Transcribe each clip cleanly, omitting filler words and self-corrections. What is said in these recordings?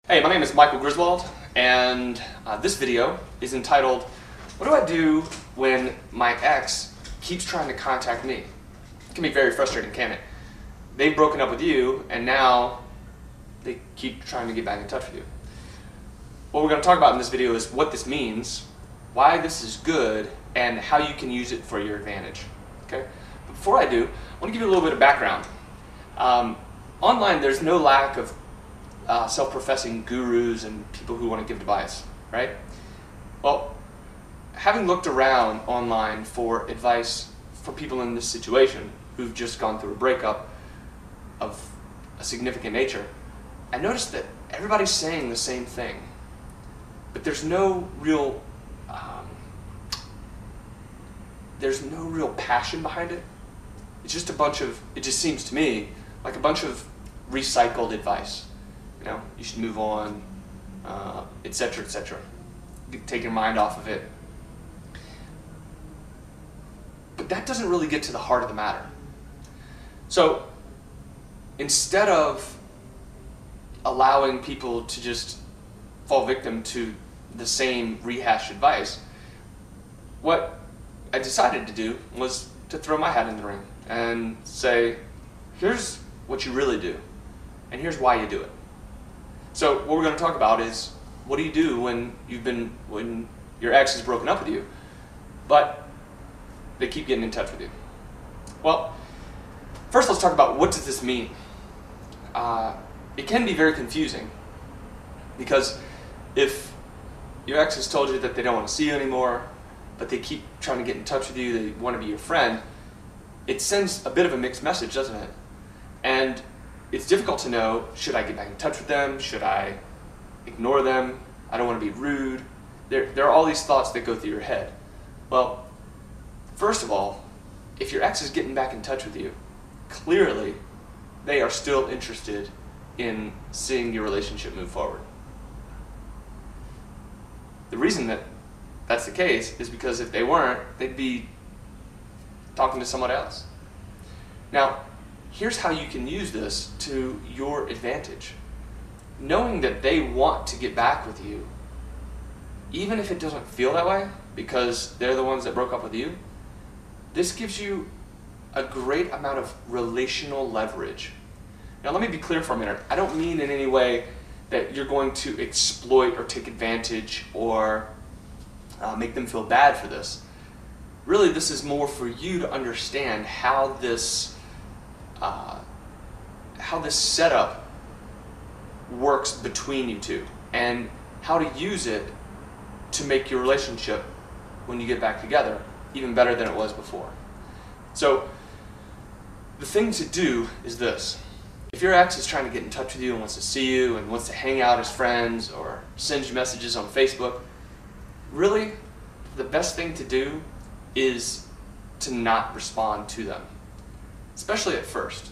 Hey, my name is Michael Griswold, and this video is entitled, What do I do when my ex keeps trying to contact me? It can be very frustrating, can't it? They've broken up with you, and now they keep trying to get back in touch with you. What we're going to talk about in this video is what this means, why this is good, and how you can use it for your advantage. Okay? But before I do, I want to give you a little bit of background. Online, there's no lack of self-professing gurus and people who want to give advice, right? Well, having looked around online for advice for people in this situation who've just gone through a breakup of a significant nature, I noticed that everybody's saying the same thing, but there's no real passion behind it. It's just it just seems to me like a bunch of recycled advice. You know, you should move on, etc., etc. Take your mind off of it. But that doesn't really get to the heart of the matter. So instead of allowing people to just fall victim to the same rehashed advice, what I decided to do was to throw my hat in the ring and say, here's what you really do, and here's why you do it. So what we're going to talk about is, what do you do when your ex has broken up with you, but they keep getting in touch with you? Well, first let's talk about, what does this mean? It can be very confusing, because if your ex has told you that they don't want to see you anymore, but they keep trying to get in touch with you, they want to be your friend, it sends a bit of a mixed message, doesn't it? And it's difficult to know, should I get back in touch with them? Should I ignore them? I don't want to be rude. There are all these thoughts that go through your head. Well, first of all, if your ex is getting back in touch with you, clearly they are still interested in seeing your relationship move forward. The reason that that's the case is because if they weren't, they'd be talking to someone else. Now, here's how you can use this to your advantage. Knowing that they want to get back with you, even if it doesn't feel that way, because they're the ones that broke up with you, this gives you a great amount of relational leverage. Now let me be clear for a minute. I don't mean in any way that you're going to exploit or take advantage or make them feel bad for this. Really, this is more for you to understand how this setup works between you two, and how to use it to make your relationship, when you get back together, even better than it was before. So the thing to do is this. If your ex is trying to get in touch with you and wants to see you and wants to hang out as friends or send you messages on Facebook, really the best thing to do is to not respond to them, especially at first.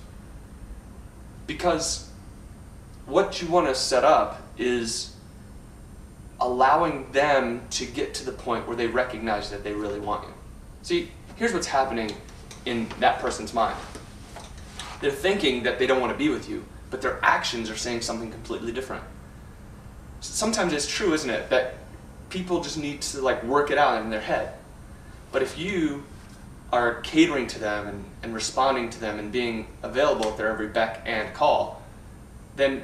Because what you want to set up is allowing them to get to the point where they recognize that they really want you. See, here's what's happening in that person's mind. They're thinking that they don't want to be with you, but their actions are saying something completely different. Sometimes it's true, isn't it, that people just need to work it out in their head. But if you are catering to them and responding to them and being available at their every beck and call, then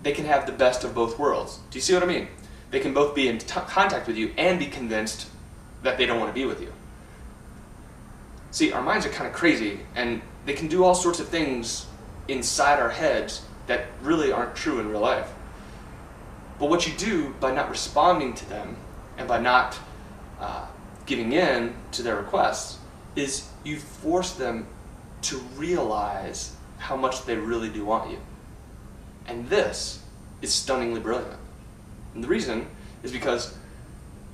they can have the best of both worlds. Do you see what I mean? They can both be in contact with you and be convinced that they don't want to be with you. See, our minds are kind of crazy, and they can do all sorts of things inside our heads that really aren't true in real life. But what you do by not responding to them and by not giving in to their requests is you force them to realize how much they really do want you. And this is stunningly brilliant. And the reason is because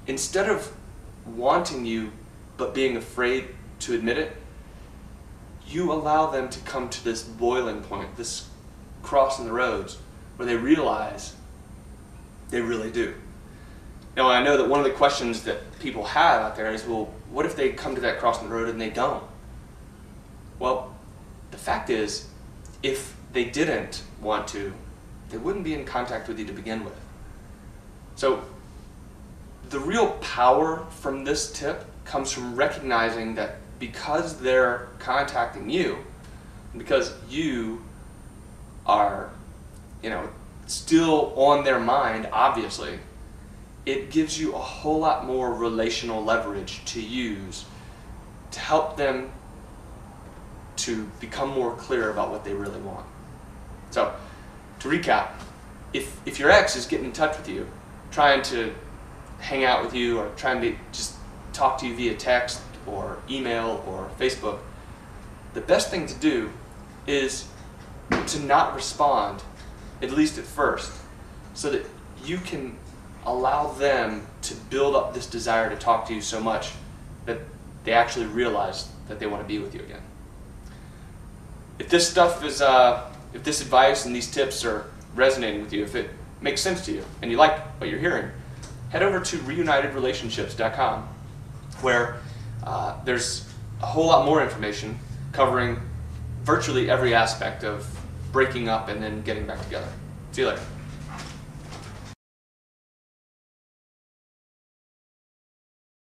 instead of wanting you but being afraid to admit it, you allow them to come to this boiling point, this crossing the roads, where they realize they really do. Now, I know that one of the questions that people have out there is, well, what if they come to that crossing the road and they don't? Well, the fact is, if they didn't want to they wouldn't be in contact with you to begin with. So the real power from this tip comes from recognizing that because they're contacting you, because you are, still on their mind, obviously, it gives you a whole lot more relational leverage to use to help them to become more clear about what they really want. So, to recap, if your ex is getting in touch with you, trying to hang out with you, or trying to just talk to you via text or email or Facebook, the best thing to do is to not respond, at least at first, so that you can allow them to build up this desire to talk to you so much that they actually realize that they want to be with you again. If this stuff is, if this advice and these tips are resonating with you, if it makes sense to you and you like what you're hearing, head over to reunitedrelationships.com, where there's a whole lot more information covering virtually every aspect of breaking up and then getting back together. See you later.